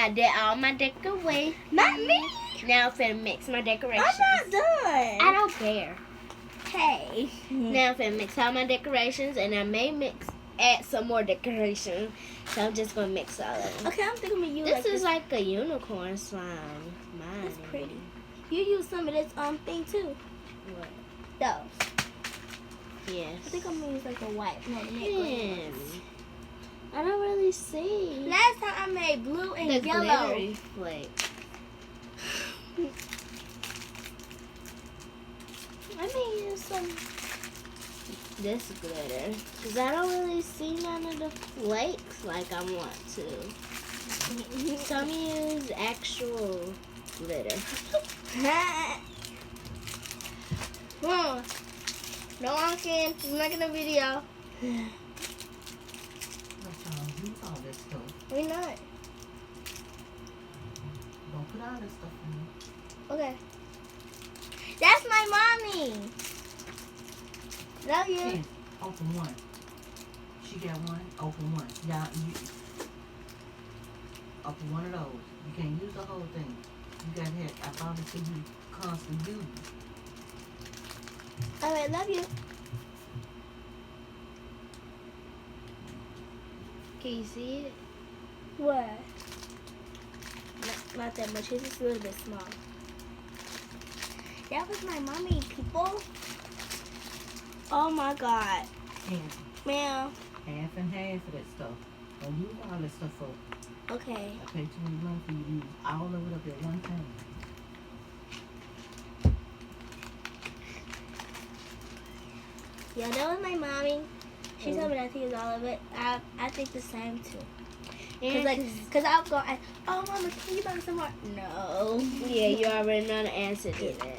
I did all my decorations. Not me. Now I'm finna mix my decorations. I'm not done. I don't care. Hey. Now I'm finna mix all my decorations, and I may add some more decorations. So I'm just gonna mix all of them. Okay, I'm thinking we use This is like a unicorn slime. Mine. It's pretty. You use some of this thing too. What? Those. Yes. I think I'm gonna use like a white. No, Pen. I don't really see. Last time I made blue and the yellow. glittery flake. Let me use some this glitter, because I don't really see none of the flakes like I want to. Some use actual glitter. No one can. I'm making a video. Use all this stuff. We're not. Don't put all this stuff in. Okay. That's my mommy. Love you. Ken, open one. She got one. Open one. Y'all, you open one of those. You can't use the whole thing. You got to have. I thought it should be constant use. All right, love you. Can you see it? What? Not that much. It's just a little bit small. That was my mommy, people. Oh my God. And Ma'am. half and half of that stuff. Don't use all that stuff up. Okay. I paid too much money for you to use all of it up at one time. Yeah, that was my mommy. She told me not to use all of it. I think the same too. Cause I'll go. Oh, mama, can you buy some more? No. Yeah, you already know the answer to that.